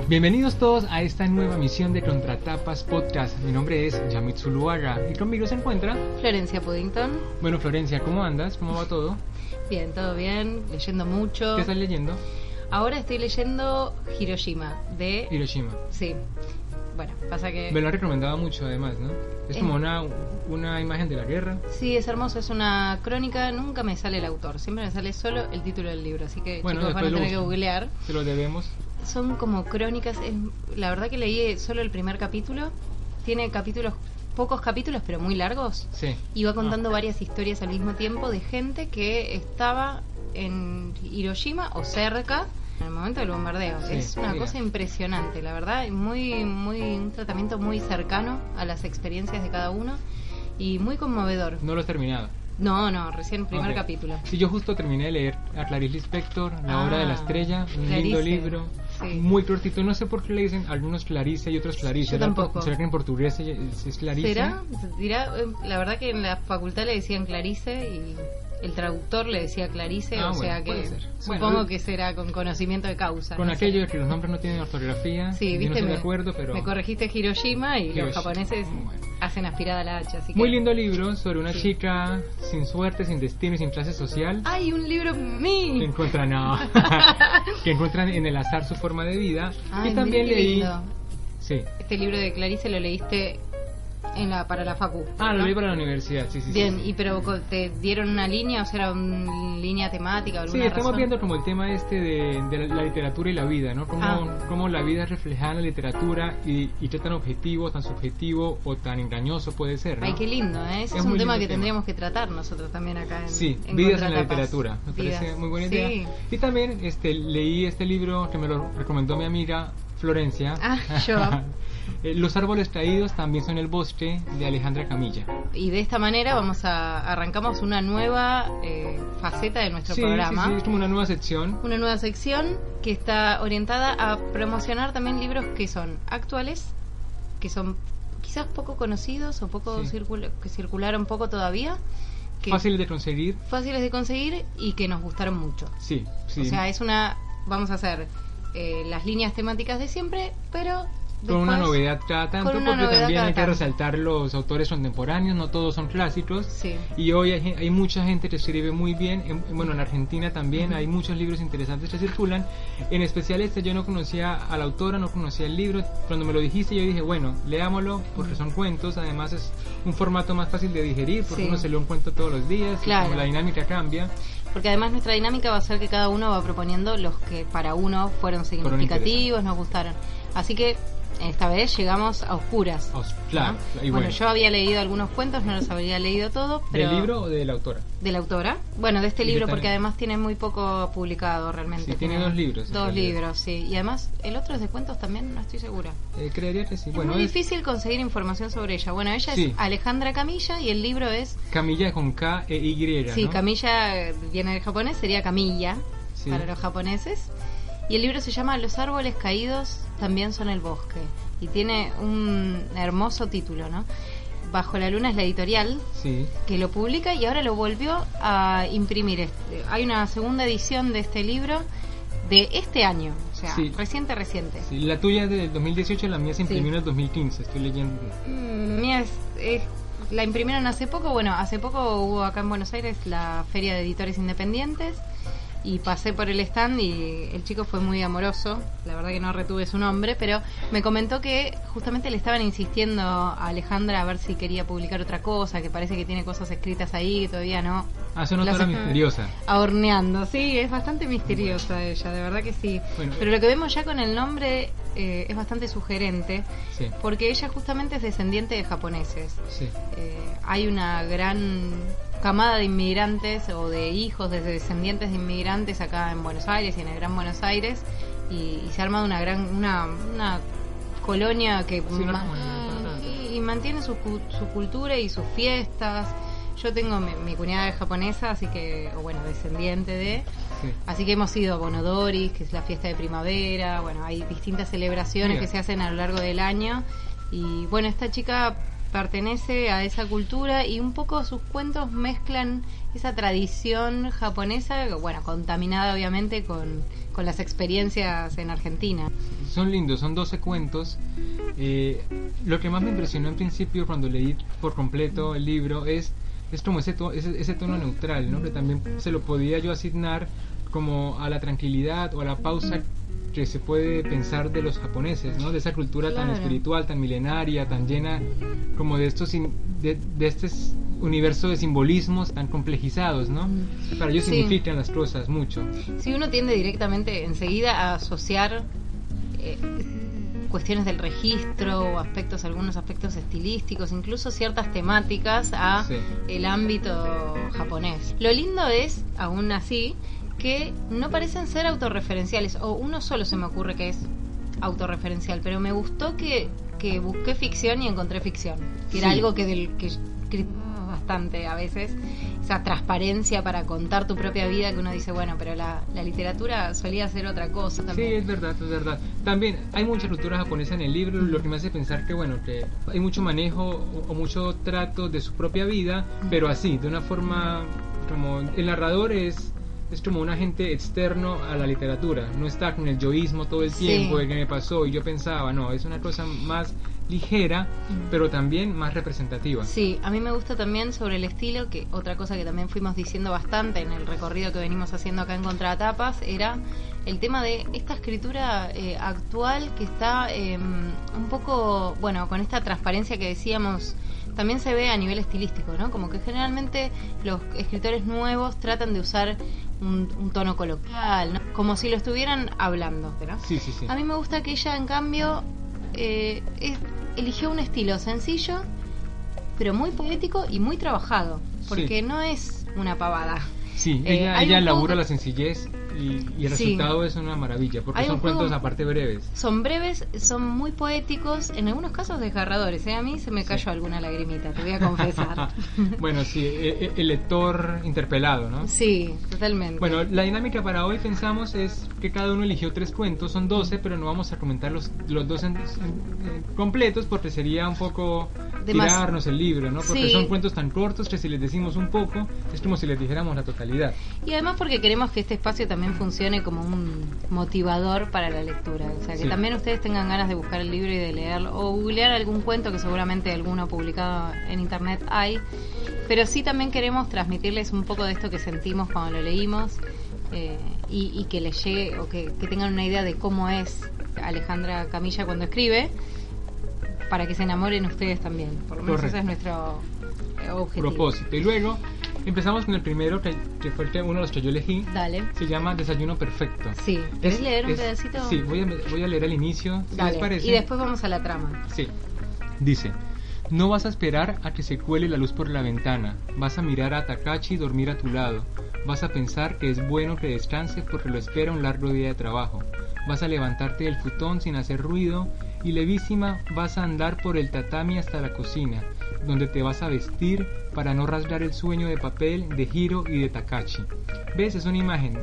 Bienvenidos todos a esta nueva misión de Contratapas Podcast. Mi nombre es Yamit Zuluaga y conmigo se encuentra Florencia Puddington. Bueno, Florencia, ¿cómo andas? ¿Cómo va todo? Bien, todo bien, leyendo mucho. ¿Qué estás leyendo? Ahora estoy leyendo Hiroshima, de... Hiroshima. Sí. Bueno, pasa que... Me lo han recomendado mucho además, ¿no? Es como una imagen de la guerra. Sí, es hermoso, es una crónica, nunca me sale el autor, siempre me sale solo el título del libro, así que bueno, chicos van a tener que googlear. Se lo debemos. Son como crónicas, la verdad que leí solo el primer capítulo, tiene pocos capítulos pero muy largos, sí. Y va contando varias historias al mismo tiempo de gente que estaba en Hiroshima o cerca en el momento del bombardeo. Sí, es una cosa impresionante, la verdad, un tratamiento muy cercano a las experiencias de cada uno y muy conmovedor. No lo has terminado. No, recién primer capítulo. Sí, yo justo terminé de leer a Clarice Lispector, La Obra de la Estrella, un Clarice, lindo libro, sí. Muy cortito, no sé por qué le dicen algunos Clarice y otros Clarice. Yo tampoco. ¿Será que en portugués es Clarice? ¿Será? La verdad que en la facultad le decían Clarice y el traductor le decía Clarice, o sea que supongo que será con conocimiento de causa. Con aquello de que los nombres no tienen ortografía, sí, yo viste, no estoy de acuerdo, pero... Me corregiste Hiroshima y los japoneses hacen aspirada la H, así que... Muy lindo libro sobre una chica sin suerte, sin destino y sin clase social. ¡Ay, un libro mío! Que encuentran en el azar su forma de vida. Ay, y también leí... Lindo. Sí. Este libro de Clarice lo leíste para la facu. ¿no? Lo leí para la universidad, sí. Bien, sí. ¿y pero te dieron una línea, o sea, era una línea temática, alguna Sí, estamos razón? viendo como el tema de la literatura y la vida, ¿no? Cómo la vida es reflejada en la literatura y qué tan objetivo, tan subjetivo o tan engañoso puede ser, ¿no? Ay, qué lindo, ¿eh? Ese es un tema que tendríamos que tratar nosotros también acá en Sí, en vidas en la literatura, me parece Vidas. muy buena idea. Sí. Y también leí este libro que me lo recomendó mi amiga Florencia. Yo. Los árboles caídos también son el bosque, de Alejandra Camilla. Y de esta manera arrancamos una nueva faceta de nuestro programa. Sí, es como una nueva sección. Una nueva sección que está orientada a promocionar también libros que son actuales, que son quizás poco conocidos o que circularon poco todavía. Fáciles de conseguir. Fáciles de conseguir y que nos gustaron mucho. Sí. O sea, vamos a hacer las líneas temáticas de siempre, pero... Con una novedad cada tanto, porque también hay que resaltar los autores contemporáneos, no todos son clásicos. Sí. Y hoy hay mucha gente que escribe muy bien. En Argentina también hay muchos libros interesantes que circulan. En especial yo no conocía a la autora, no conocía el libro. Cuando me lo dijiste yo dije, bueno, leámoslo porque son cuentos. Además es un formato más fácil de digerir porque uno se lee un cuento todos los días. Claro. Y como la dinámica cambia. Porque además nuestra dinámica va a ser que cada uno va proponiendo los que para uno fueron significativos, nos gustaron. Así que esta vez llegamos a oscuras. Claro. ¿no? Y bueno, yo había leído algunos cuentos, no los había leído todos. Pero... ¿Del libro o de la autora? De la autora. Bueno, de este libro, porque además tiene muy poco publicado realmente. Sí, tiene 2 libros. 2 libros, sí. Y además, el otro es de cuentos también, no estoy segura. Creería que sí. Es muy difícil conseguir información sobre ella. Bueno, ella es Alejandra Camilla y el libro es... Camilla con K-E-Y, Sí, ¿no? Camilla viene del japonés, sería Camilla para los japoneses. Y el libro se llama Los árboles caídos también son el bosque. Y tiene un hermoso título, ¿no? Bajo la luna es la editorial que lo publica y ahora lo volvió a imprimir. Hay una segunda edición de este libro de este año, o sea, reciente. Sí, la tuya es del 2018, la mía se imprimió en el 2015, estoy leyendo. Mía la imprimieron hace poco. Bueno, hace poco hubo acá en Buenos Aires la Feria de Editores Independientes y pasé por el stand y el chico fue muy amoroso, la verdad que no retuve su nombre, pero me comentó que justamente le estaban insistiendo a Alejandra a ver si quería publicar otra cosa, que parece que tiene cosas escritas ahí que todavía no. Es una autora misteriosa. Horneando, sí, es bastante misteriosa ella, de verdad que sí. Bueno, pero lo que vemos ya con el nombre es bastante sugerente, porque ella justamente es descendiente de japoneses. Hay una gran camada de inmigrantes o de hijos de descendientes de inmigrantes acá en Buenos Aires y en el Gran Buenos Aires y se ha armado una colonia que y mantiene su cultura y sus fiestas. Yo tengo mi cuñada es japonesa, así que descendiente de, así que hemos ido a Bonodoris, que es la fiesta de primavera. Bueno, hay distintas celebraciones que se hacen a lo largo del año y bueno, esta chica pertenece a esa cultura y un poco sus cuentos mezclan esa tradición japonesa, bueno, contaminada obviamente con las experiencias en Argentina. Son lindos, son 12 cuentos. Lo que más me impresionó en principio cuando leí por completo el libro es como ese tono neutral, ¿no? Que también se lo podía yo asignar como a la tranquilidad o a la pausa que se puede pensar de los japoneses, ¿no? De esa cultura tan espiritual, tan milenaria, tan llena como de este universo de simbolismos tan complejizados, ¿no? Para ellos significan las cosas mucho. Sí, uno tiende directamente enseguida a asociar cuestiones del registro o algunos aspectos estilísticos, incluso ciertas temáticas a el ámbito japonés. Lo lindo es, aún así, que no parecen ser autorreferenciales, o uno solo se me ocurre que es autorreferencial, pero me gustó que busqué ficción y encontré ficción, que era algo que bastante a veces, esa transparencia para contar tu propia vida, que uno dice, bueno, pero la literatura solía ser otra cosa también. Sí, es verdad. También hay mucha cultura japonesa en el libro, lo que me hace pensar que, bueno, que hay mucho manejo o mucho trato de su propia vida, pero así, de una forma como el narrador es como un agente externo a la literatura, no está con el yoísmo todo el tiempo de que me pasó y yo pensaba, no, es una cosa más ligera, pero también más representativa. Sí, a mí me gusta también sobre el estilo, que otra cosa que también fuimos diciendo bastante en el recorrido que venimos haciendo acá en Contratapas, era el tema de esta escritura actual que está un poco, bueno, con esta transparencia que decíamos, también se ve a nivel estilístico, ¿no? Como que generalmente los escritores nuevos tratan de usar un tono coloquial, ¿no? Como si lo estuvieran hablando, ¿no? Sí. A mí me gusta que ella, en cambio, eligió un estilo sencillo, pero muy poético y muy trabajado, porque no es una pavada. Sí, ella labura la sencillez y el resultado es una maravilla, porque son cuentos aparte breves. Son breves, son muy poéticos, en algunos casos desgarradores. A mí se me cayó alguna lagrimita, te voy a confesar. Bueno, sí, el lector interpelado, ¿no? Sí, totalmente. Bueno, la dinámica para hoy pensamos es que cada uno eligió 3 cuentos, son 12, pero no vamos a comentar los 12 completos porque sería un poco tirarnos el libro, ¿no? Porque son cuentos tan cortos que si les decimos un poco es como si les dijéramos la totalidad. Y además porque queremos que este espacio también funcione como un motivador para la lectura, o sea, que también ustedes tengan ganas de buscar el libro y de leerlo, o googlear algún cuento, que seguramente alguno publicado en internet hay, pero sí también queremos transmitirles un poco de esto que sentimos cuando lo leímos, y que les llegue, o que tengan una idea de cómo es Alejandra Camilla cuando escribe, para que se enamoren ustedes también. Por lo menos ese es nuestro objetivo. Propósito. Y luego empezamos con el primero, que fue uno de los que yo elegí. Dale. Se llama Desayuno Perfecto. Sí. ¿Querés leer un pedacito? Sí, voy a leer el inicio, si les parece. Y después vamos a la trama. Sí. Dice: no vas a esperar a que se cuele la luz por la ventana. Vas a mirar a Takashi dormir a tu lado. Vas a pensar que es bueno que descanse porque lo espera un largo día de trabajo. Vas a levantarte del futón sin hacer ruido y levísima vas a andar por el tatami hasta la cocina, donde te vas a vestir para no rasgar el sueño de papel de Hiro y de Takashi. ¿Ves? Es una imagen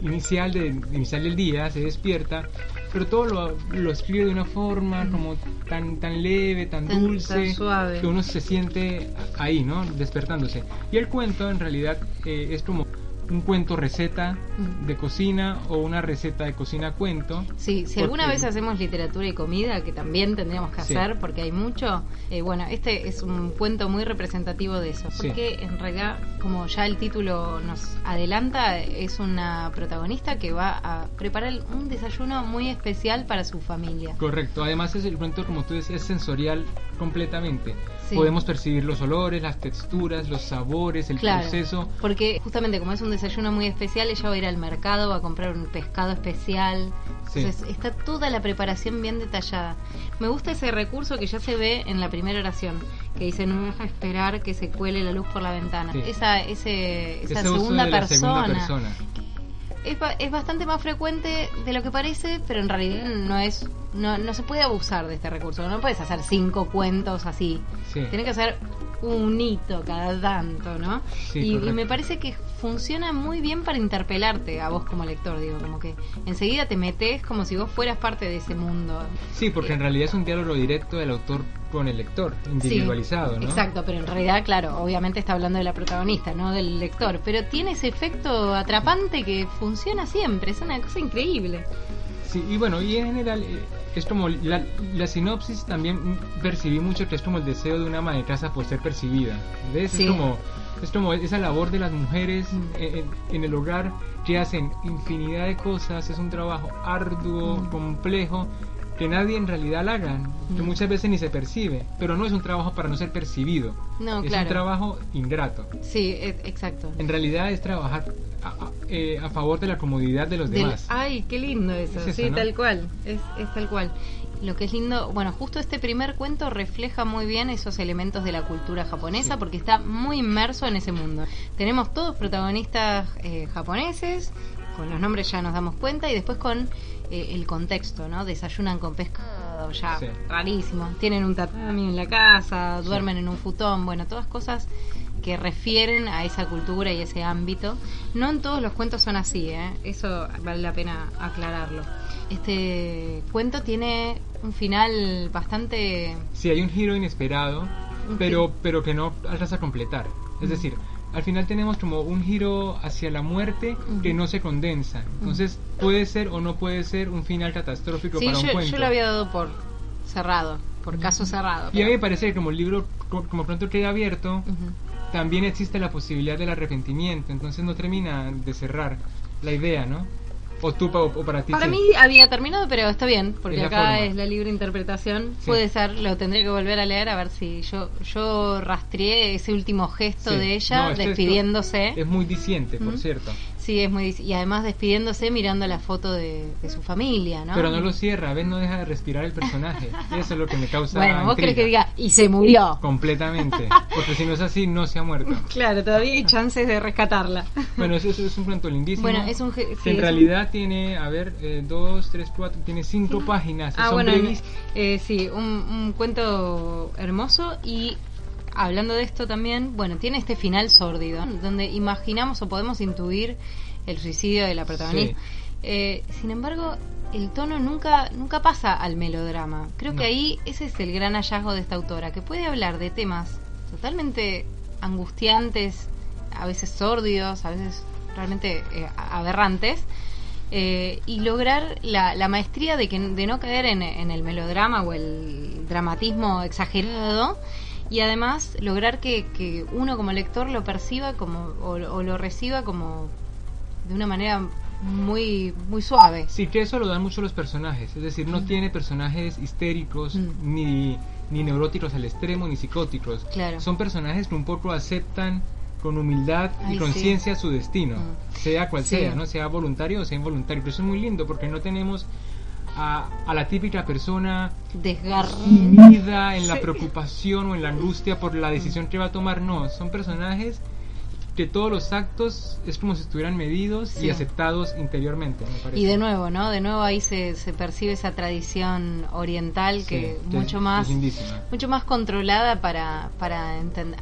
inicial del día, se despierta, pero todo lo escribe de una forma como tan leve, tan dulce, tan suave, que uno se siente ahí, ¿no? Despertándose. Y el cuento en realidad es como un cuento receta de cocina o una receta de cocina cuento. Sí, si alguna vez hacemos literatura y comida, que también tendríamos que hacer porque hay mucho, bueno, este es un cuento muy representativo de eso, porque en realidad, como ya el título nos adelanta, es una protagonista que va a preparar un desayuno muy especial para su familia. Correcto, además el cuento, como tú decías, es sensorial completamente. Podemos percibir los olores, las texturas, los sabores, el proceso. Porque justamente como es un desayuno muy especial, ella va a ir al mercado, va a comprar un pescado especial. Entonces está toda la preparación bien detallada. Me gusta ese recurso que ya se ve en la primera oración, que dice: no deja esperar que se cuele la luz por la ventana. Esa segunda persona. Es bastante más frecuente de lo que parece, pero en realidad no se puede abusar de este recurso. No puedes hacer 5 cuentos así. Tienes que hacer un hito cada tanto, ¿no? Sí, y me parece que funciona muy bien para interpelarte a vos como lector, digo, como que enseguida te metes como si vos fueras parte de ese mundo. Sí, porque en realidad es un diálogo directo del autor con el lector, individualizado, sí, ¿no? Exacto, pero en realidad, claro, obviamente está hablando de la protagonista, no del lector, pero tiene ese efecto atrapante que funciona siempre, es una cosa increíble. Sí, y bueno, y en general es como la sinopsis también percibí mucho que es como el deseo de una ama de casa por ser percibida, ¿ves? Sí. Es como esa labor de las mujeres en el hogar que hacen infinidad de cosas, es un trabajo arduo, complejo, que nadie en realidad la haga, que muchas veces ni se percibe, pero no es un trabajo para no ser percibido, no, es un trabajo ingrato. Sí, exacto. En realidad es trabajar a favor de la comodidad de los demás. Ay, qué lindo eso, sí, ¿no? Tal cual, es tal cual. Lo que es lindo, bueno, justo este primer cuento refleja muy bien esos elementos de la cultura japonesa, sí, porque está muy inmerso en ese mundo. Tenemos todos protagonistas japoneses, con los nombres ya nos damos cuenta, y después con el contexto, ¿no? Desayunan con pescado, ya, sí, rarísimo. Tienen un tatami en la casa, duermen, sí, en un futón, bueno, todas cosas que refieren a esa cultura y ese ámbito. No en todos los cuentos son así, eso vale la pena aclararlo. Este cuento tiene un final bastante... Sí, hay un giro inesperado, pero que no alcanza a completar. Es decir, al final tenemos como un giro hacia la muerte que no se condensa. Entonces puede ser o no puede ser un final catastrófico para un cuento. Yo lo había dado por cerrado, por caso cerrado. Y a mí me parece que como el libro como pronto queda abierto, también existe la posibilidad del arrepentimiento. Entonces no termina de cerrar la idea, ¿no? O tú o para ti. Para mí había terminado, pero está bien, porque acá es la libre interpretación. Sí. Puede ser, lo tendré que volver a leer a ver si yo rastreé ese último gesto de ella despidiéndose. Es muy diciente, por cierto. Sí, es muy y además despidiéndose mirando la foto de su familia, ¿no? Pero no lo cierra, ¿ves? No deja de respirar el personaje. Y eso es lo que me causa bueno, vos intriga. crees que diga, y se murió. Completamente, porque si no es así, no se ha muerto. Claro, todavía hay chances de rescatarla. Bueno, eso es un cuento lindísimo. Bueno, es un... Sí, en realidad tiene, a ver, 2, 3, 4, tiene 5 páginas. Ah, bueno, sí, un cuento hermoso. Y hablando de esto también, bueno, tiene este final sórdido, donde imaginamos o podemos intuir el suicidio de la protagonista. Sí. Sin embargo, el tono nunca pasa al melodrama. Creo que ahí ese es el gran hallazgo de esta autora, que puede hablar de temas totalmente angustiantes, a veces sórdidos, a veces realmente aberrantes, y lograr la maestría de no caer en el melodrama o el dramatismo exagerado, y además lograr que uno como lector lo perciba como o lo reciba como de una manera muy muy suave. Sí, que eso lo dan mucho los personajes, es decir, no tiene personajes histéricos ni neuróticos al extremo ni psicóticos. Claro. Son personajes que un poco aceptan con humildad y conciencia su destino, sea cual sea, ¿no? Sea voluntario o sea involuntario. Pero eso es muy lindo porque no tenemos a la típica persona sumida en la preocupación o en la angustia por la decisión que va a tomar. No, son personajes que todos los actos es como si estuvieran medidos y aceptados interiormente, me parece. Y de nuevo, ¿no? De nuevo ahí se percibe esa tradición oriental que mucho más controlada para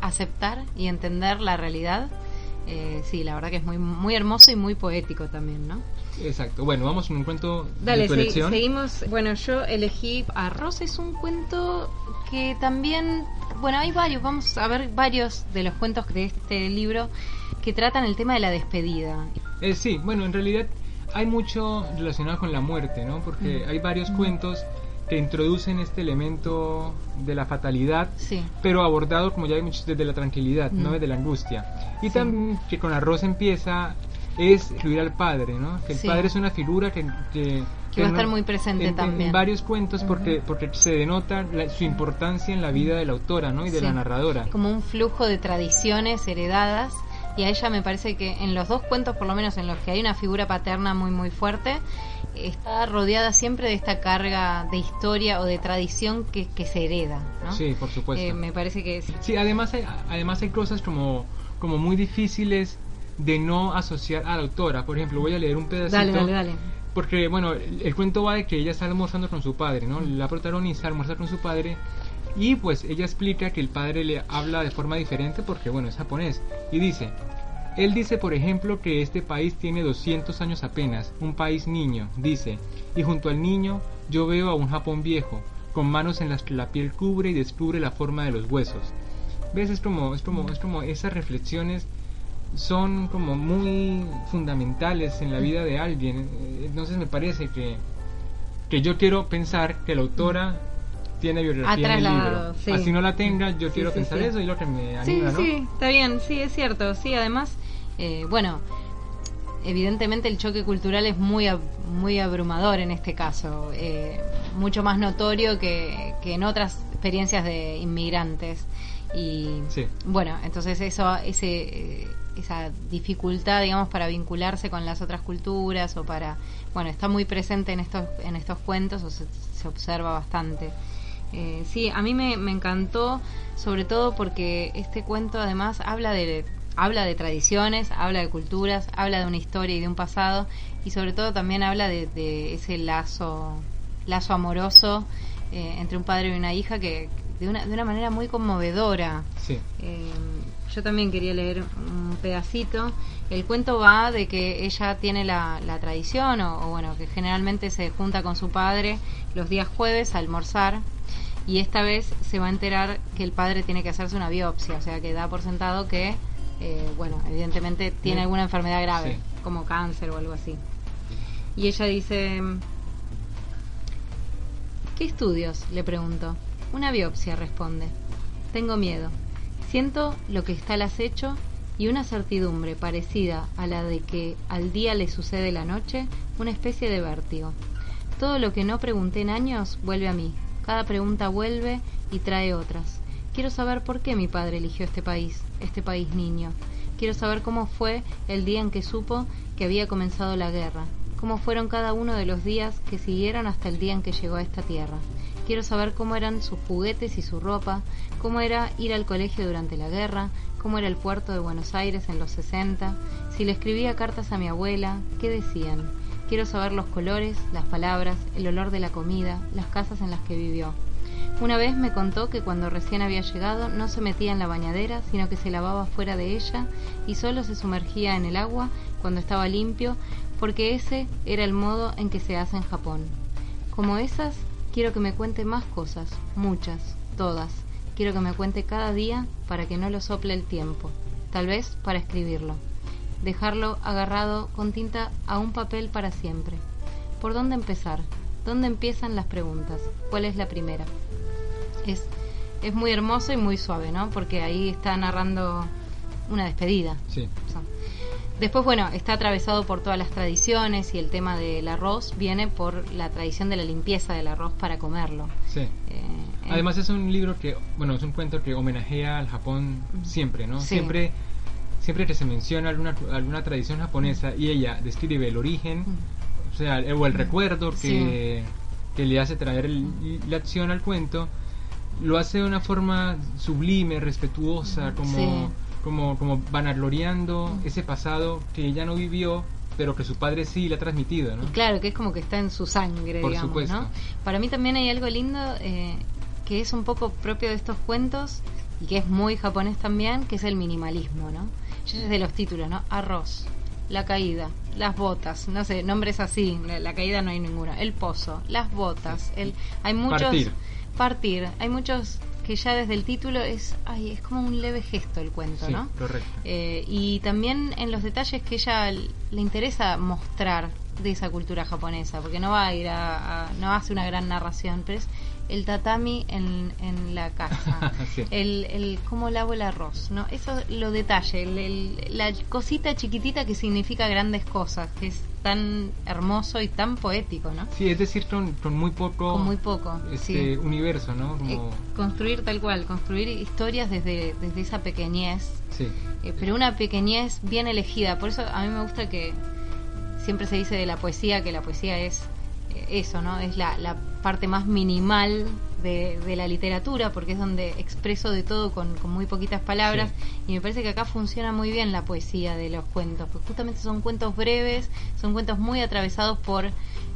aceptar y entender la realidad. Sí, la verdad que es muy muy hermoso y muy poético también, ¿no? Exacto. Bueno, vamos con un cuento de tu elección. Seguimos. Bueno, yo elegí Arroz. Es un cuento que también... Bueno, hay varios, vamos a ver varios de los cuentos de este libro que tratan el tema de la despedida. Sí, bueno, en realidad hay mucho relacionado con la muerte, ¿no? Porque hay varios cuentos que introducen este elemento de la fatalidad, pero abordado, como ya vimos, desde la tranquilidad, no desde la angustia. Y también que con Arroz empieza es incluir al padre, ¿no? Que el padre es una figura que va a estar muy presente también en varios cuentos porque se denota su importancia en la vida de la autora, ¿no? Y de la narradora. Como un flujo de tradiciones heredadas, y a ella me parece que en los dos cuentos, por lo menos en los que hay una figura paterna muy muy fuerte, está rodeada siempre de esta carga de historia o de tradición que se hereda, ¿no? Sí, por supuesto. Me parece que sí, además hay cosas como muy difíciles de no asociar a la autora. Por ejemplo, voy a leer un pedacito. Dale. Porque, bueno, el cuento va de que ella está almorzando con su padre, ¿no? La protagonista almuerza con su padre Y pues ella explica que el padre le habla de forma diferente porque bueno, es japonés. Y dice, él dice por ejemplo que este país tiene 200 años apenas, un país niño, dice, y junto al niño yo veo a un Japón viejo, con manos en las que la piel cubre y descubre la forma de los huesos. ¿Ves? Es como esas reflexiones son como muy fundamentales en la vida de alguien. Entonces me parece que yo quiero pensar que la autora tiene biografía en el libro. Sí. Así no la tenga, yo quiero pensar eso y lo que me anima, ¿no? Sí, está bien, sí, es cierto. Sí, además, bueno, evidentemente el choque cultural es muy abrumador en este caso, mucho más notorio que en otras experiencias de inmigrantes. Y bueno, entonces esa dificultad, digamos, para vincularse con las otras culturas o para, bueno, está muy presente en estos cuentos, o se observa bastante. Sí, a mí me encantó, sobre todo porque este cuento además habla de tradiciones, habla de culturas, habla de una historia y de un pasado, y sobre todo también habla de ese lazo amoroso entre un padre y una hija que de una manera muy conmovedora. Sí. Yo también quería leer un pedacito. El cuento va de que ella tiene la tradición, o bueno, que generalmente se junta con su padre los días jueves a almorzar, y esta vez se va a enterar que el padre tiene que hacerse una biopsia, o sea que da por sentado que, bueno, evidentemente tiene alguna enfermedad grave, como cáncer o algo así. Y ella dice, ¿qué estudios?, le pregunto. Una biopsia, responde. Tengo miedo. Siento lo que está al acecho y una certidumbre parecida a la de que al día le sucede la noche, una especie de vértigo. Todo lo que no pregunté en años vuelve a mí. Cada pregunta vuelve y trae otras. Quiero saber por qué mi padre eligió este país niño. Quiero saber cómo fue el día en que supo que había comenzado la guerra. Cómo fueron cada uno de los días que siguieron hasta el día en que llegó a esta tierra. Quiero saber cómo eran sus juguetes y su ropa, cómo era ir al colegio durante la guerra, cómo era el puerto de Buenos Aires en los 60, si le escribía cartas a mi abuela, qué decían. Quiero saber los colores, las palabras, el olor de la comida, las casas en las que vivió. Una vez me contó que cuando recién había llegado no se metía en la bañadera, sino que se lavaba fuera de ella y solo se sumergía en el agua cuando estaba limpio, porque ese era el modo en que se hace en Japón. Como esas, quiero que me cuente más cosas, muchas, todas. Quiero que me cuente cada día para que no lo sople el tiempo, tal vez para escribirlo. Dejarlo agarrado con tinta a un papel para siempre. ¿Por dónde empezar? ¿Dónde empiezan las preguntas? ¿Cuál es la primera? Es muy hermoso y muy suave, ¿no? Porque ahí está narrando una despedida. Sí. Después, bueno, está atravesado por todas las tradiciones, y el tema del arroz viene por la tradición de la limpieza del arroz para comerlo. Sí. Además es un libro que, bueno, es un cuento que homenajea al Japón siempre, ¿no? Sí. Siempre que se menciona alguna tradición japonesa y ella describe el origen, o sea, o el recuerdo que le hace traer la acción al cuento, lo hace de una forma sublime, respetuosa, como vanagloriando ese pasado que ella no vivió, pero que su padre sí le ha transmitido, ¿no? Y claro, que es como que está en su sangre, por digamos, supuesto. ¿no? Para mí también hay algo lindo que es un poco propio de estos cuentos y que es muy japonés también, que es el minimalismo, ¿no? Ya desde los títulos, ¿no? Arroz, la caída, las botas, no sé, nombres así, la caída no hay ninguno, el pozo, las botas, hay muchos... Partir, hay muchos que ya desde el título es como un leve gesto el cuento, ¿no? Correcto. Y también en los detalles que ella le interesa mostrar de esa cultura japonesa, porque no va a ir no hace una gran narración, pero es el tatami en la casa, sí. el cómo lavo el arroz, ¿no? Eso, lo detalle, la cosita chiquitita que significa grandes cosas, que es tan hermoso y tan poético, ¿no? Sí, es decir, con muy poco, sí. universo, ¿no? Como... construir tal cual, construir historias desde esa pequeñez, sí. Pero una pequeñez bien elegida. Por eso a mí me gusta que siempre se dice de la poesía que la poesía es eso, ¿no? Es la parte más minimal de la literatura, porque es donde expreso de todo con muy poquitas palabras, sí. Y me parece que acá funciona muy bien la poesía de los cuentos, porque justamente son cuentos breves, son cuentos muy atravesados por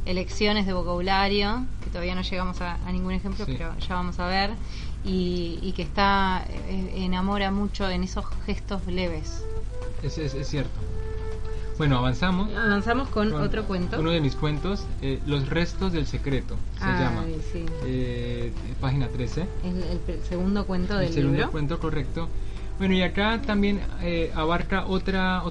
elecciones de vocabulario, que todavía no llegamos a ningún ejemplo, sí. Pero ya vamos a ver, y que enamora mucho en esos gestos leves. Es cierto. Bueno, avanzamos con otro cuento. Uno de mis cuentos, Los restos del secreto, se llama. Sí. Página 13. El segundo cuento del libro. El segundo cuento, correcto. Bueno, y acá también abarca otra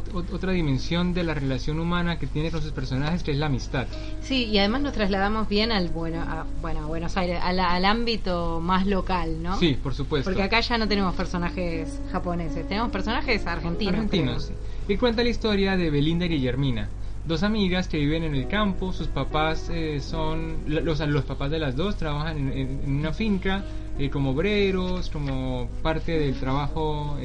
dimensión de la relación humana que tiene con sus personajes, que es la amistad. Sí, y además nos trasladamos bien a Buenos Aires, al ámbito más local, ¿no? Sí, por supuesto. Porque acá ya no tenemos personajes japoneses, tenemos personajes argentinos. Sí. Y cuenta la historia de Belinda y Guillermina, dos amigas que viven en el campo. Sus papás son los papás de las dos trabajan en una finca como obreros, como parte del trabajo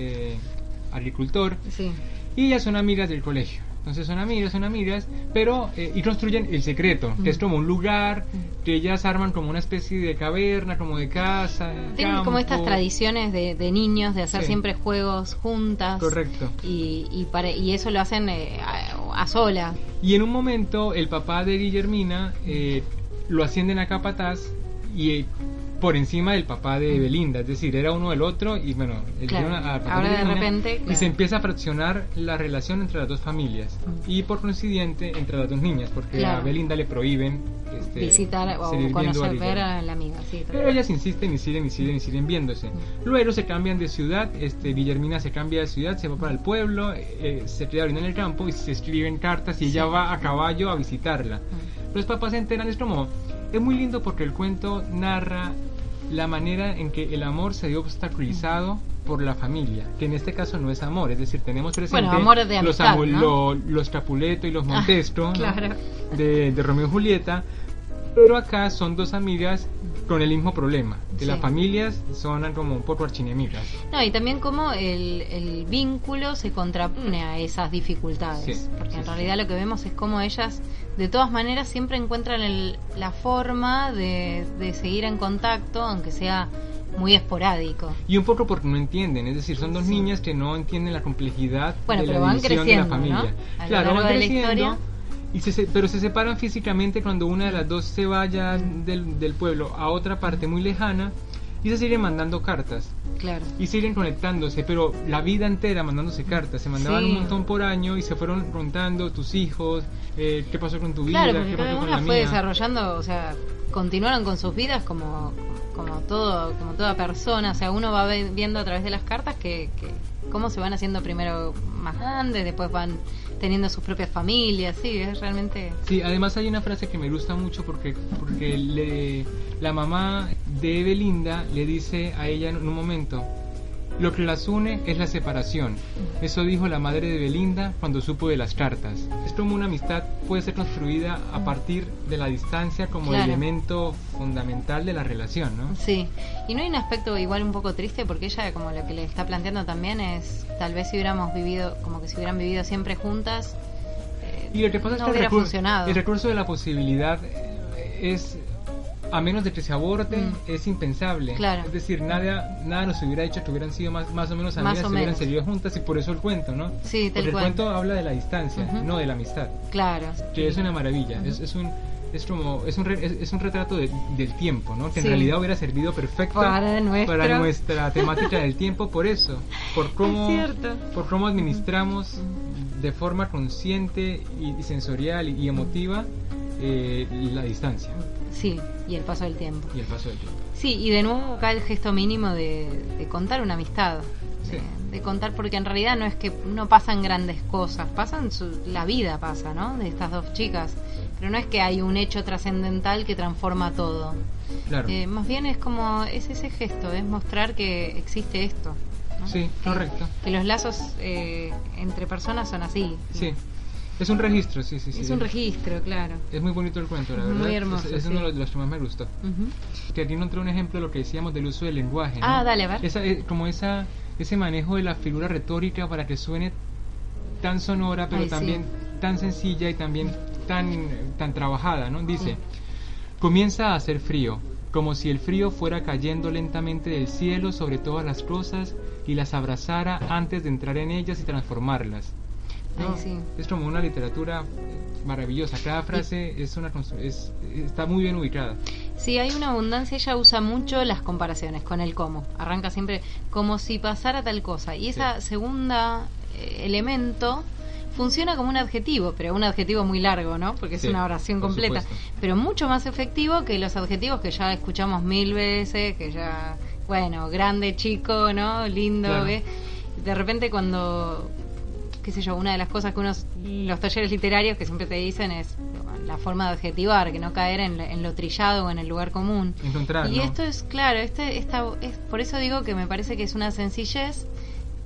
agricultor. Sí. Y ellas son amigas del colegio. Entonces son amigas, pero y construyen El Secreto, que es como un lugar que ellas arman como una especie de caverna, como de casa. Tienen como estas tradiciones de niños de hacer siempre juegos juntas. Correcto. Y eso lo hacen a solas. Y en un momento el papá de Guillermina lo ascienden a capataz y por encima del papá de Belinda, es decir, era uno del otro y bueno, ahora de repente y se empieza a fraccionar la relación entre las dos familias y por coincidente entre las dos niñas, porque a Belinda le prohíben visitar o conocer, ver a la amiga, pero ellas insisten y siguen viéndose. Luego se cambian de ciudad, Guillermina se cambia de ciudad, se va para el pueblo, se queda en el campo y se escriben cartas y ella va a caballo a visitarla. Los papás se enteran, es muy lindo porque el cuento narra la manera en que el amor se dio obstaculizado por la familia, que en este caso no es amor, es decir, tenemos presente amor de amistad, los Capuleto y los Montesco, claro, ¿no? de Romeo y Julieta, pero acá son dos amigas con el mismo problema, que las familias son como un poco archienemigas. No, y también como el vínculo se contrapone a esas dificultades, porque en realidad lo que vemos es como ellas de todas maneras siempre encuentran la forma de seguir en contacto, aunque sea muy esporádico. Y un poco porque no entienden, es decir, son dos niñas que no entienden la complejidad de la van división creciendo, de la familia. ¿no? Claro, van creciendo. Pero se separan físicamente cuando una de las dos se vaya del pueblo a otra parte muy lejana y se siguen mandando cartas. Claro. Y siguen conectándose, pero la vida entera mandándose cartas. Se mandaban un montón por año y se fueron contando tus hijos, qué pasó con tu vida, qué pasó con la mía. Fue desarrollando, o sea, continuaron con sus vidas como toda persona. O sea, uno va viendo a través de las cartas que cómo se van haciendo primero más grandes, después van teniendo sus propias familias. Sí, es realmente... Sí, además hay una frase que me gusta mucho porque la mamá de Belinda le dice a ella en un momento: lo que las une es la separación. Eso dijo la madre de Belinda cuando supo de las cartas. Es como una amistad puede ser construida a partir de la distancia como elemento fundamental de la relación, ¿no? Sí, y no hay un aspecto igual un poco triste, porque ella como lo que le está planteando también es tal vez si hubieran vivido siempre juntas, y lo que pasa no es que hubiera funcionado. El recurso de la posibilidad es... a menos de que se aborten, es impensable. Claro. Es decir, nada nos hubiera dicho que hubieran sido más o menos amigas, si hubieran seguido juntas, y por eso el cuento, ¿no? Sí, porque el cuento habla de la distancia, no de la amistad. Claro. Que es una maravilla, es un retrato del tiempo, ¿no? Que en realidad hubiera servido perfecto para nuestra temática del tiempo, por eso, por cómo administramos de forma consciente y sensorial y emotiva la distancia. Sí, y el paso del tiempo. Sí, y de nuevo acá el gesto mínimo de contar una amistad. Sí. De contar, porque en realidad no es que no pasan grandes cosas, la vida pasa, ¿no? De estas dos chicas. Pero no es que hay un hecho trascendental que transforma todo. Claro. Más bien es ese gesto, es mostrar que existe esto, ¿no? Sí, correcto. Que los lazos entre personas son así. Sí. Es un registro, sí. Es un registro, claro. Es muy bonito el cuento, la verdad. Muy hermoso. Es uno de los que más me gustó. Que aquí no entró un ejemplo de lo que decíamos del uso del lenguaje, ¿no? Dale, a ver. Ese manejo de la figura retórica para que suene tan sonora, pero también tan sencilla y también tan trabajada, ¿no? Dice: comienza a hacer frío, como si el frío fuera cayendo lentamente del cielo sobre todas las cosas y las abrazara antes de entrar en ellas y transformarlas. ¿No? Es como una literatura maravillosa. Cada frase está muy bien ubicada. Sí, hay una abundancia. Ella usa mucho las comparaciones con el cómo. Arranca siempre como si pasara tal cosa. Y esa segunda elemento funciona como un adjetivo, pero un adjetivo muy largo, ¿no? Porque es una oración completa. Pero mucho más efectivo que los adjetivos que ya escuchamos 1000 veces, que ya, bueno, grande, chico, ¿no? Lindo, claro. ¿Ves? De repente cuando, qué sé yo, una de las cosas que los talleres literarios que siempre te dicen es la forma de adjetivar, que no caer en lo trillado o en el lugar común. Encontrar, y ¿no? Esto es, claro, es por eso digo que me parece que es una sencillez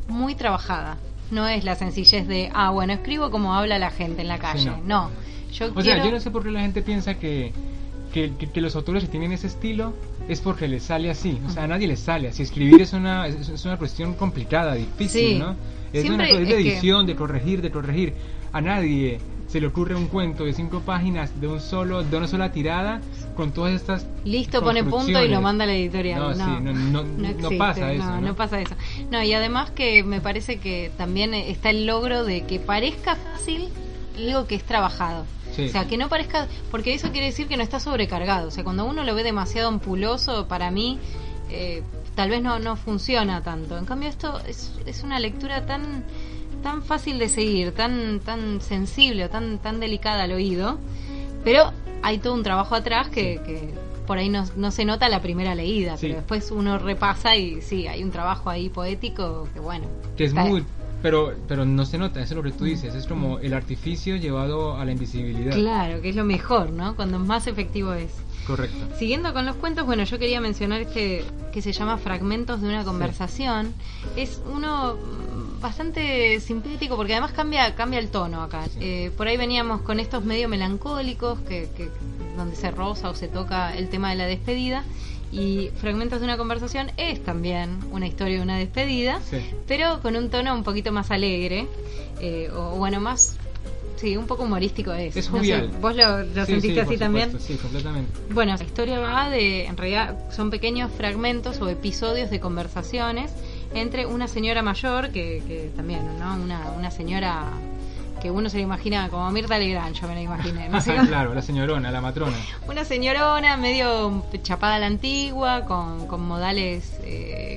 muy trabajada. No es la sencillez de, bueno, escribo como habla la gente en la calle. Sí, no. Yo no sé por qué la gente piensa que los autores que tienen ese estilo es porque les sale así. O sea, a nadie les sale así. Escribir es una cuestión complicada, difícil, sí. ¿no? Es una de edición, de corregir. A nadie se le ocurre un cuento de 5 páginas de una sola tirada con todas estas listo, pone punto y lo manda a la editorial. No pasa eso. No pasa eso. No, y además que me parece que también está el logro de que parezca fácil algo que es trabajado. Sí. O sea, que no parezca, porque eso quiere decir que no está sobrecargado. O sea, cuando uno lo ve demasiado ampuloso, para mí tal vez no funciona tanto. En cambio, esto es una lectura tan fácil de seguir, tan sensible, tan delicada al oído, pero hay todo un trabajo atrás que por ahí no se nota la primera leída, pero después uno repasa y sí, hay un trabajo ahí poético que bueno. Que es muy... Pero no se nota, eso es lo que tú dices, es como el artificio llevado a la invisibilidad. Claro, que es lo mejor, ¿no? Cuando más efectivo es. Correcto. Siguiendo con los cuentos, bueno, yo quería mencionar que se llama Fragmentos de una conversación. Sí. Es uno bastante sintético porque además cambia el tono acá. Sí. Por ahí veníamos con estos medio melancólicos que donde se roza o se toca el tema de la despedida. Y Fragmentos de una conversación es también una historia de una despedida, sí. Pero con un tono un poquito más alegre, o bueno, más... Sí, un poco humorístico es jovial. No sé, ¿vos lo sentiste así también? Sí, completamente. Bueno, la historia va en realidad son pequeños fragmentos o episodios de conversaciones entre una señora mayor, que también, ¿no? Una señora que uno se la imagina como Mirta Legrand, yo me la imaginé, ¿no? Claro, la señorona, la matrona. Una señorona medio chapada a la antigua, con modales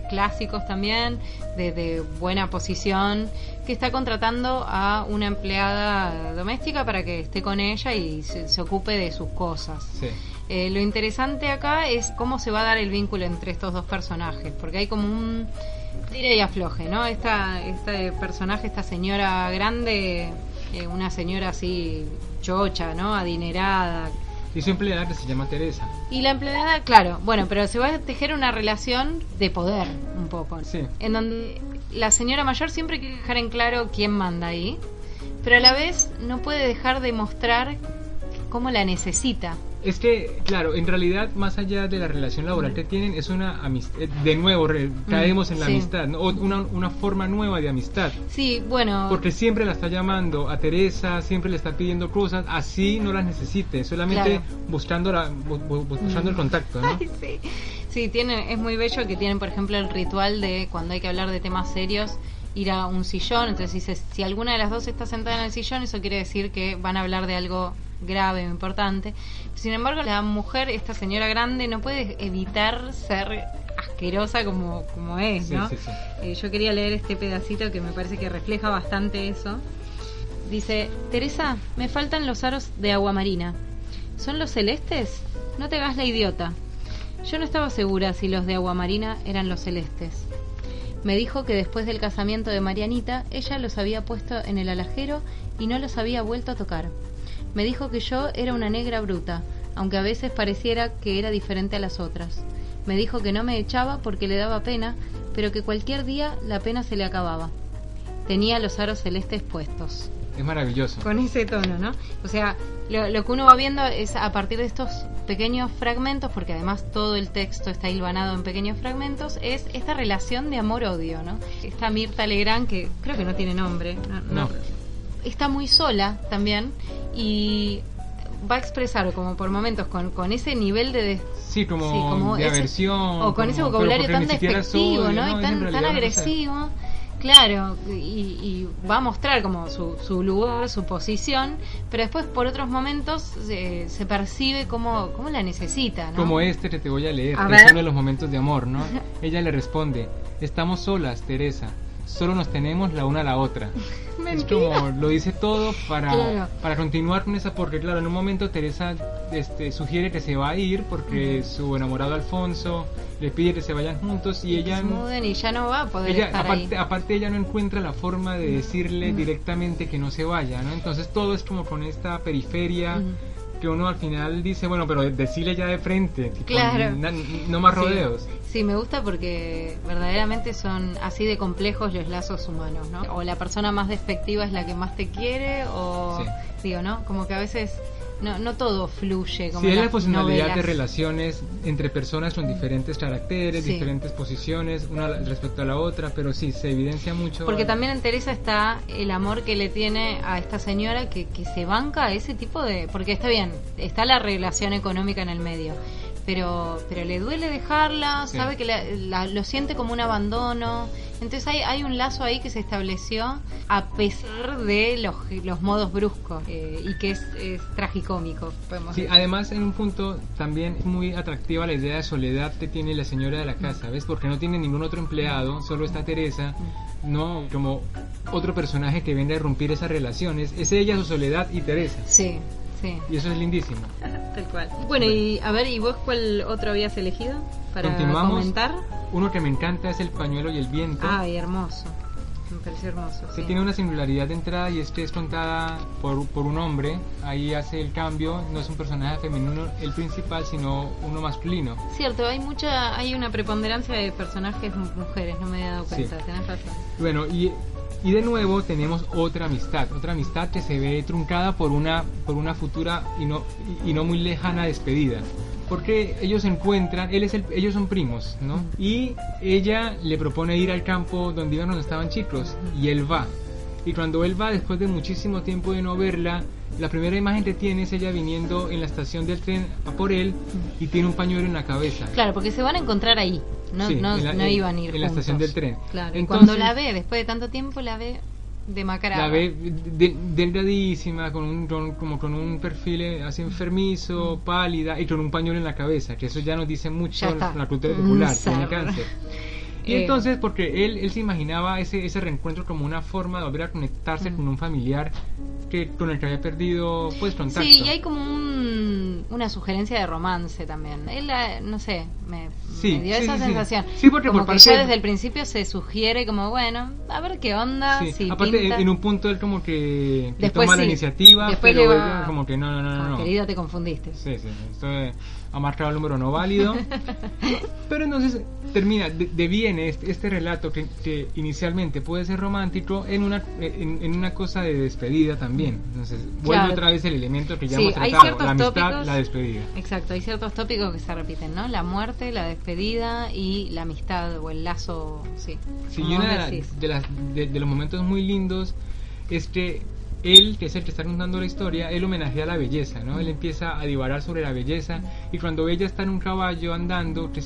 clásicos también, de buena posición, que está contratando a una empleada doméstica para que esté con ella y se ocupe de sus cosas. Sí. Lo interesante acá es cómo se va a dar el vínculo entre estos dos personajes, porque hay como un tira y afloje, ¿no? Este personaje, esta señora grande, una señora así chocha, ¿no? Adinerada. Y su empleada que se llama Teresa. Y la empleada, claro, bueno, pero se va a tejer una relación de poder un poco. Sí. En donde la señora mayor siempre quiere dejar en claro quién manda ahí, pero a la vez no puede dejar de mostrar cómo la necesita. Es que, claro, en realidad, más allá de la relación laboral que tienen, es una amistad. De nuevo, caemos en la amistad, ¿no? Una forma nueva de amistad. Sí, bueno. Porque siempre la está llamando a Teresa, siempre le está pidiendo cosas, así no las necesite, solamente buscando el contacto, ¿no? Ay, sí. Sí, es muy bello que tienen, por ejemplo, el ritual de cuando hay que hablar de temas serios, ir a un sillón. Entonces dices, si alguna de las dos está sentada en el sillón, eso quiere decir que van a hablar de algo grave o importante. Sin embargo, la mujer, esta señora grande, no puede evitar ser asquerosa como es, ¿no? Sí. Yo quería leer este pedacito que me parece que refleja bastante eso. Dice: Teresa, me faltan los aros de agua marina. ¿Son los celestes? No te hagas la idiota. Yo no estaba segura si los de agua marina eran los celestes. Me dijo que después del casamiento de Marianita, ella los había puesto en el alajero y no los había vuelto a tocar. Me dijo que yo era una negra bruta, aunque a veces pareciera que era diferente a las otras. Me dijo que no me echaba porque le daba pena, pero que cualquier día la pena se le acababa. Tenía los aros celestes puestos. Es maravilloso. Con ese tono, ¿no? O sea, lo que uno va viendo es a partir de estos pequeños fragmentos, porque además todo el texto está hilvanado en pequeños fragmentos, es esta relación de amor-odio, ¿no? Esta Mirta Legrand, que creo que no tiene nombre. No. Está muy sola también y va a expresar como por momentos con ese nivel de como de aversión o con ese vocabulario tan despectivo, ¿no? Y tan agresivo, Claro, y va a mostrar como su lugar, su posición, pero después por otros momentos se percibe como la necesita, ¿no? Como este que te voy a leer, que es uno de los momentos de amor, ¿no? Ella le responde: estamos solas, Teresa, solo nos tenemos la una a la otra. Es como, lo dice todo para continuar con esa, porque claro, en un momento Teresa sugiere que se va a ir porque su enamorado Alfonso le pide que se vayan juntos y ella... se muden y ya no va a poder estar ahí. Aparte ella no encuentra la forma de decirle directamente que no se vaya, ¿no? Entonces todo es como con esta periferia que uno al final dice, bueno, pero decirle ya de frente, claro. No más rodeos. Sí, me gusta porque verdaderamente son así de complejos los lazos humanos, ¿no? O la persona más despectiva es la que más te quiere, o digo, ¿no? Como que a veces no todo fluye como hay la posibilidad de relaciones entre personas con diferentes caracteres, diferentes posiciones, una respecto a la otra, pero sí, se evidencia mucho. Porque también en Teresa está el amor que le tiene a esta señora que se banca a ese tipo de... Porque está bien, está la relación económica en el medio, pero le duele dejarla, sabe que lo siente como un abandono. Entonces hay un lazo ahí que se estableció a pesar de los modos bruscos y que es tragicómico, podemos decir. Además en un punto también es muy atractiva la idea de soledad que tiene la señora de la casa, ¿ves? Porque no tiene ningún otro empleado, solo está Teresa, no como otro personaje que viene a irrumpir esas relaciones. Es ella, su soledad y Teresa. Sí. Y eso es lindísimo. Tal cual. Bueno, y a ver, ¿y vos cuál otro habías elegido para comentar? Uno que me encanta es El pañuelo y el viento. Ay, hermoso. Me pareció hermoso. Que tiene una singularidad de entrada y es que es contada por un hombre. Ahí hace el cambio, no es un personaje femenino el principal, sino uno masculino. Cierto, hay una preponderancia de personajes mujeres, no me he dado cuenta, tenés razón. Bueno, y de nuevo tenemos otra amistad que se ve truncada por una futura y no muy lejana despedida. Porque ellos se encuentran, ellos son primos, ¿no? Y ella le propone ir al campo donde iban cuando estaban chicos, y él va. Y cuando él va, después de muchísimo tiempo de no verla, la primera imagen que tiene es ella viniendo en la estación del tren a por él y tiene un pañuelo en la cabeza. Claro, porque se van a encontrar ahí. No iban a ir en la estación del tren. Claro. Entonces, cuando la ve, después de tanto tiempo, la ve demacrada. La ve delgadísima, con un perfil así enfermizo, pálida y con un pañuelo en la cabeza, que eso ya nos dice mucho en la cultura popular, tiene cáncer. Y entonces, porque él se imaginaba ese reencuentro como una forma de volver a conectarse con un familiar con el que había perdido contacto. Sí, y hay como una sugerencia de romance también. Él, no sé, me dio esa sensación. Sí, porque como por que parte ya desde el principio se sugiere como, bueno, a ver qué onda. Sí. Si aparte, pinta. En un punto él como que después toma la iniciativa, después pero ella como que no. Querida, te confundiste. Sí, esto ha marcado el número no válido. Pero entonces termina, deviene este relato que inicialmente puede ser romántico en una cosa de despedida también. Entonces vuelve otra vez el elemento que ya hemos tratado, la amistad, la despedida. Exacto, hay ciertos tópicos que se repiten, ¿no? La muerte, la despedida y la amistad o el lazo, y una de los momentos muy lindos es que él, que es el que está contando la historia, él homenajea a la belleza, ¿no? Él empieza a divagar sobre la belleza y cuando ella está en un caballo andando, que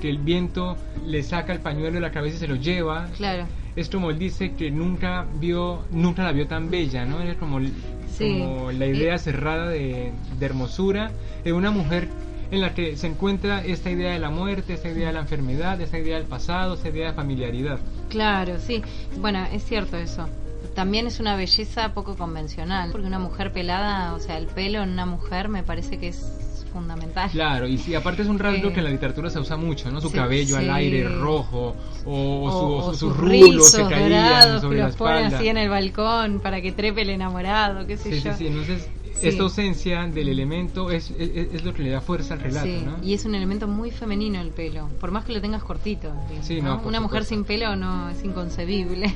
el viento le saca el pañuelo de la cabeza y se lo lleva. Claro. Es como él dice que nunca la vio tan bella, ¿no? Era como la idea cerrada de hermosura de una mujer en la que se encuentra esta idea de la muerte, esta idea de la enfermedad, esta idea del pasado, esta idea de familiaridad. Claro, sí. Bueno, es cierto eso. También es una belleza poco convencional, porque una mujer pelada, o sea, el pelo en una mujer me parece que es fundamental. Claro, y aparte es un rasgo que en la literatura se usa mucho, ¿no? Su cabello al aire rojo, o sus rulos se caían sobre la espalda. Que los ponen así en el balcón para que trepe el enamorado, qué sé yo. Sí, entonces esta ausencia del elemento es lo que le da fuerza al relato, ¿no? Y es un elemento muy femenino el pelo, por más que lo tengas cortito. ¿No? Una mujer sin pelo no es inconcebible.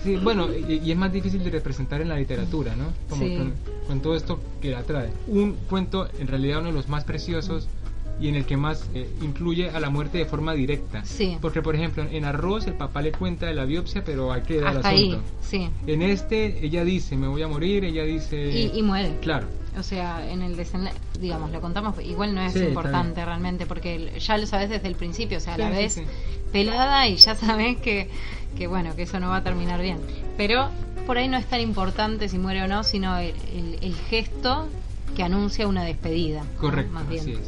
Sí, bueno, y es más difícil de representar en la literatura, ¿no? Como con todo esto que la trae. Un cuento, en realidad uno de los más preciosos, y en el que más incluye a la muerte de forma directa. Sí. Porque, por ejemplo, en Arroz el papá le cuenta de la biopsia, pero hay que dar el hasta asunto. ahí, sí. En ella dice, me voy a morir, ella dice... Y muere. Claro. O sea, en el desenlace, digamos, lo contamos, igual no es importante realmente, porque ya lo sabes desde el principio, o sea, la ves pelada y ya sabes que bueno, que eso no va a terminar bien. Pero por ahí no es tan importante si muere o no, sino el gesto que anuncia una despedida. Correcto, más bien. Así es.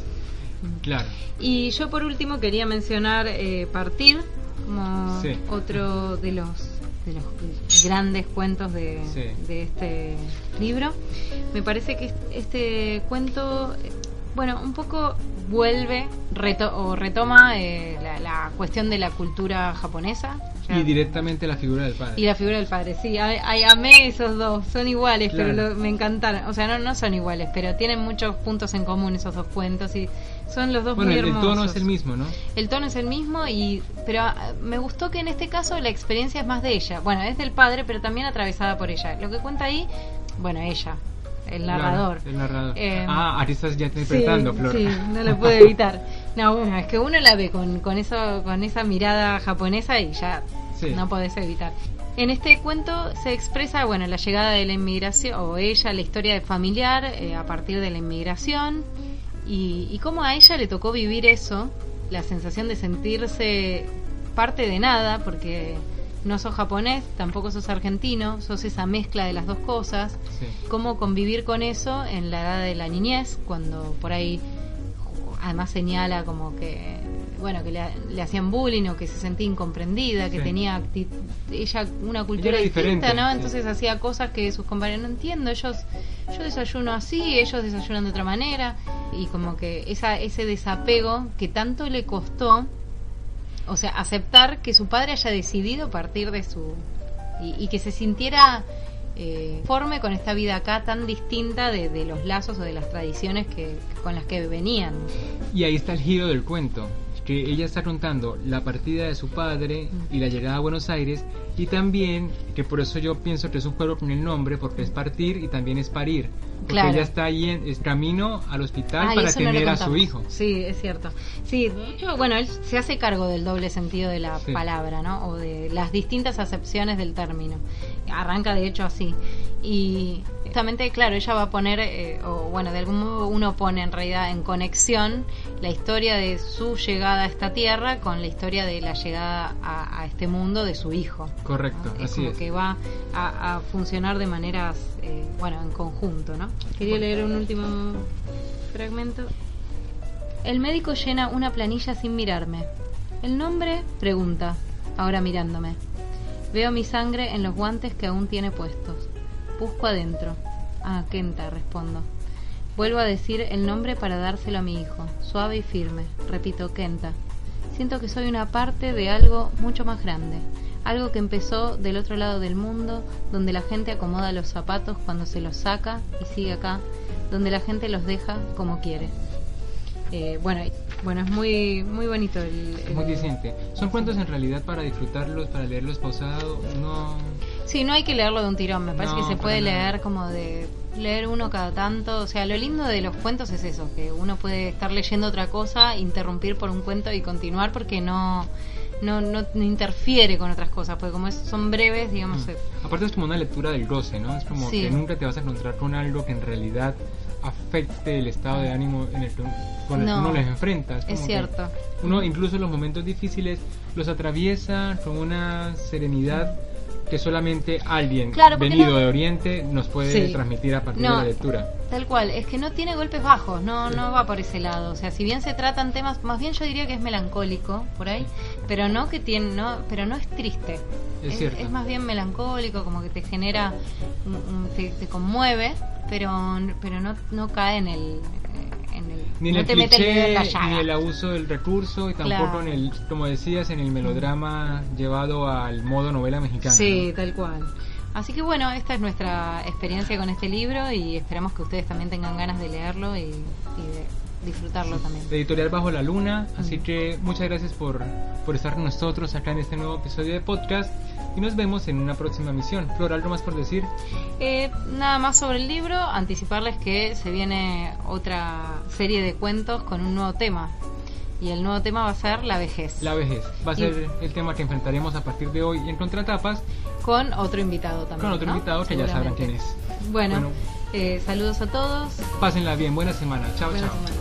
Claro. Y yo por último quería mencionar Partir como otro de los grandes cuentos de este libro. Me parece que este cuento, bueno, un poco vuelve retoma la cuestión de la cultura japonesa. Y directamente la figura del padre. Y la figura del padre, sí. Amé esos dos. Son iguales, claro. Pero me encantaron. O sea, no son iguales, pero tienen muchos puntos en común esos dos cuentos. Y son los dos muy hermosos. El tono es el mismo, ¿no? El tono es el mismo, pero me gustó que en este caso la experiencia es más de ella. Bueno, es del padre, pero también atravesada por ella. Lo que cuenta ahí, bueno, ella. El narrador. Claro, el narrador. Aquí estás ya interpretando, sí, Flor. Sí, no lo puedo evitar. No, bueno, es que uno la ve con esa mirada japonesa y ya no podés evitar. En este cuento se expresa, bueno, la llegada de la inmigración, o ella, la historia familiar a partir de la inmigración, y cómo a ella le tocó vivir eso, la sensación de sentirse parte de nada, porque no sos japonés, tampoco sos argentino, sos esa mezcla de las dos cosas. Cómo convivir con eso en la edad de la niñez, cuando por ahí además señala como que, bueno, que le hacían bullying o que se sentía incomprendida, que tenía ella una cultura distinta, ¿no? Entonces hacía cosas que sus compañeros no entiendo, yo desayuno así, ellos desayunan de otra manera, y como que ese desapego que tanto le costó. O sea, aceptar que su padre haya decidido partir de y que se sintiera conforme con esta vida acá tan distinta de los lazos o de las tradiciones con las que venían. Y ahí está el giro del cuento, que ella está contando la partida de su padre y la llegada a Buenos Aires, y también, que por eso yo pienso que es un juego con el nombre, porque es partir y también es parir. Porque ella está ahí en camino al hospital para tener a su hijo. Sí, es cierto. Sí, de hecho, bueno, él se hace cargo del doble sentido de la palabra, ¿no? O de las distintas acepciones del término. Arranca de hecho así. Y justamente, claro, ella va a poner, o bueno, de algún modo uno pone en realidad en conexión la historia de su llegada a esta tierra con la historia de la llegada a este mundo de su hijo. Correcto, ¿no? así es. Como que va a funcionar de maneras, bueno, en conjunto, ¿no? Quería leer un último fragmento. El médico llena una planilla sin mirarme. ¿El nombre? Pregunta, ahora mirándome. Veo mi sangre en los guantes que aún tiene puestos. Busco adentro. Kenta, respondo. Vuelvo a decir el nombre para dárselo a mi hijo, suave y firme. Repito, Kenta. Siento que soy una parte de algo mucho más grande. Algo que empezó del otro lado del mundo, donde la gente acomoda los zapatos cuando se los saca y sigue acá, donde la gente los deja como quiere. Bueno, es muy muy bonito muy decente. Son cuentos en realidad para disfrutarlos, para leerlos pausado, no. Sí, no hay que leerlo de un tirón, me parece que se puede leer como de leer uno cada tanto. O sea, lo lindo de los cuentos es eso, que uno puede estar leyendo otra cosa, interrumpir por un cuento y continuar porque no interfiere con otras cosas, porque como son breves, digamos. Aparte es como una lectura del goce, ¿no? Es como que nunca te vas a encontrar con algo que en realidad afecte el estado de ánimo en el que uno les enfrenta. Es cierto. Uno incluso los momentos difíciles los atraviesa con una serenidad que solamente alguien venido de Oriente nos puede transmitir a partir de la lectura. Tal cual, es que no tiene golpes bajos, no va por ese lado. O sea, si bien se tratan temas, más bien yo diría que es melancólico por ahí, pero no que pero no es triste. Es más bien melancólico, como que te genera, te conmueve, pero no cae en el ni en el cliché, ni el abuso del recurso, y tampoco en el, como decías, en el melodrama llevado al modo novela mexicana. Sí, tal cual. Así que bueno, esta es nuestra experiencia con este libro y esperamos que ustedes también tengan ganas de leerlo y disfrutarlo también. Editorial Bajo la Luna, así que muchas gracias por estar con nosotros acá en este nuevo episodio de podcast y nos vemos en una próxima emisión. Flor, ¿algo más por decir? Nada más sobre el libro, anticiparles que se viene otra serie de cuentos con un nuevo tema. Y el nuevo tema va a ser la vejez. La vejez. Va a ser el tema que enfrentaremos a partir de hoy en Contratapas. Con otro invitado también. Con otro invitado que ya sabrán quién es. Bueno, saludos a todos. Pásenla bien. Buena semana. Chao, Buena chao. semana.